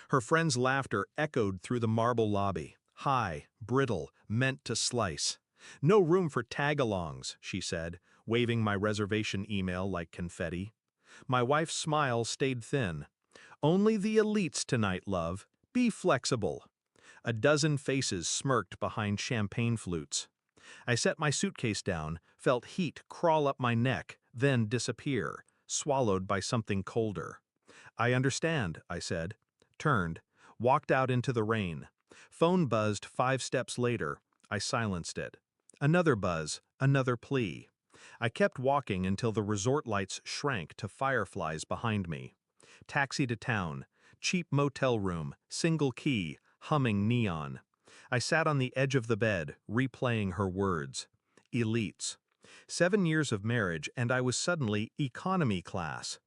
Her friend's laughter echoed through the marble lobby. High, brittle, meant to slice. No room for tag-alongs, she said, waving my reservation email like confetti. My wife's smile stayed thin. Only the elites tonight, love. Be flexible. A dozen faces smirked behind champagne flutes. I set my suitcase down, felt heat crawl up my neck, then disappear, swallowed by something colder. I understand, I said. Turned, walked out into the rain. Phone buzzed 5 steps later. I silenced it. Another buzz, another plea. I kept walking until the resort lights shrank to fireflies behind me. Taxi to town, cheap motel room, single key, humming neon. I sat on the edge of the bed, replaying her words. Elites. 7 years of marriage and I was suddenly economy class.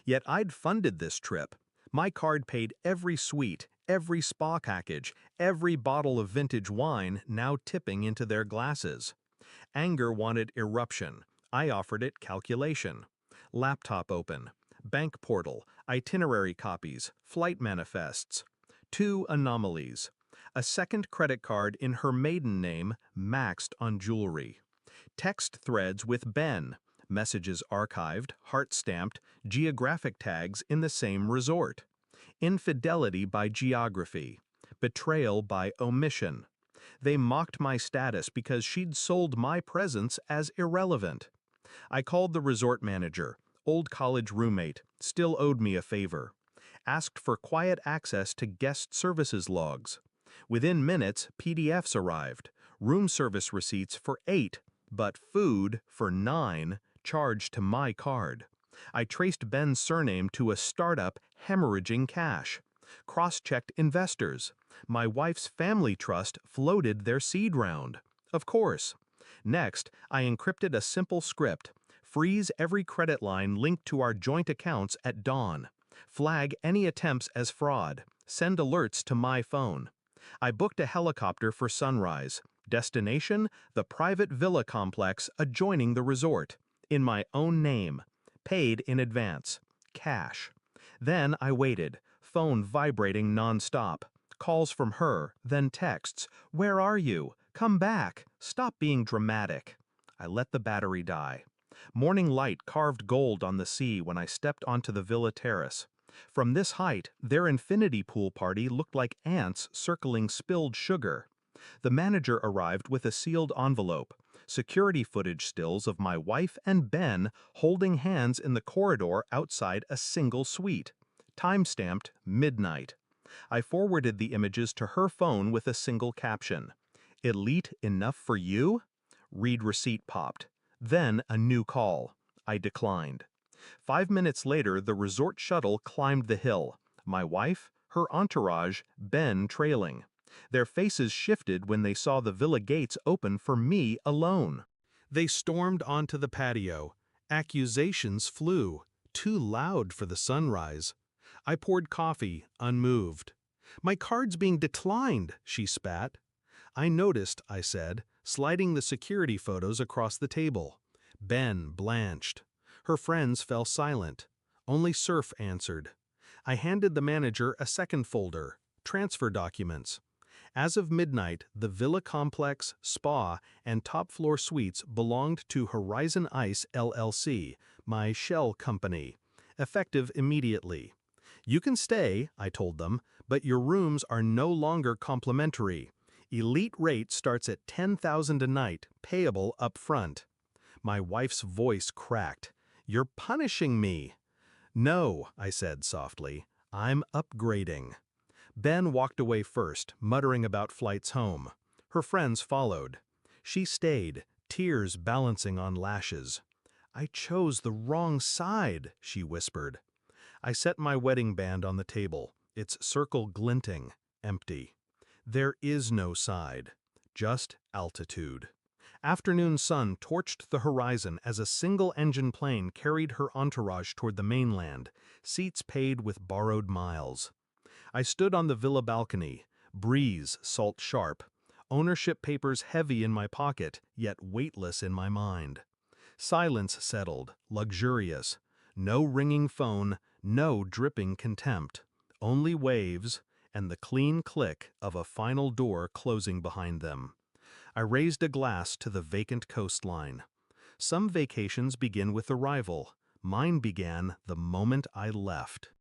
Yet I'd funded this trip. My card paid every suite, every spa package, every bottle of vintage wine now tipping into their glasses. Anger wanted eruption. I offered it calculation. Laptop open. Bank portal, itinerary copies, flight manifests. 2 anomalies. A second credit card in her maiden name, maxed on jewelry. Text threads with Ben. Messages archived, heart-stamped, geographic tags in the same resort. Infidelity by geography. Betrayal by omission. They mocked my status because she'd sold my presence as irrelevant. I called the resort manager, old college roommate, still owed me a favor. Asked for quiet access to guest services logs. Within minutes, PDFs arrived, room service receipts for 8, but food for 9, charged to my card. I traced Ben's surname to a startup hemorrhaging cash. Cross-checked investors. My wife's family trust floated their seed round. Of course. Next, I encrypted a simple script. Freeze every credit line linked to our joint accounts at dawn. Flag any attempts as fraud. Send alerts to my phone. I booked a helicopter for sunrise. Destination, the private villa complex adjoining the resort. In my own name. Paid in advance. Cash. Then I waited, phone vibrating nonstop. Calls from her, then texts. Where are you? Come back. Stop being dramatic. I let the battery die. Morning light carved gold on the sea when I stepped onto the villa terrace. From this height, their infinity pool party looked like ants circling spilled sugar. The manager arrived with a sealed envelope, security footage stills of my wife and Ben holding hands in the corridor outside a single suite. Time-stamped midnight. I forwarded the images to her phone with a single caption. Elite enough for you? Read receipt popped. Then a new call. I declined. 5 minutes later, the resort shuttle climbed the hill. My wife, her entourage, Ben trailing. Their faces shifted when they saw the villa gates open for me alone. They stormed onto the patio. Accusations flew, too loud for the sunrise. I poured coffee, unmoved. My card's being declined, she spat. I noticed, I said, sliding the security photos across the table. Ben blanched. Her friends fell silent. Only Surf answered. I handed the manager a second folder, transfer documents. As of midnight, the villa complex, spa, and top-floor suites belonged to Horizon Ice LLC, my shell company, effective immediately. You can stay, I told them, but your rooms are no longer complimentary. Elite rate starts at $10,000 a night, payable up front. My wife's voice cracked. You're punishing me. No, I said softly. I'm upgrading. Ben walked away first, muttering about flights home. Her friends followed. She stayed, tears balancing on lashes. I chose the wrong side, she whispered. I set my wedding band on the table, its circle glinting, empty. There is no side, just altitude. Afternoon sun torched the horizon as a single-engine plane carried her entourage toward the mainland, seats paid with borrowed miles. I stood on the villa balcony, breeze salt-sharp, ownership papers heavy in my pocket, yet weightless in my mind. Silence settled, luxurious. No ringing phone, no dripping contempt. Only waves, and the clean click of a final door closing behind them. I raised a glass to the vacant coastline. Some vacations begin with arrival. Mine began the moment I left.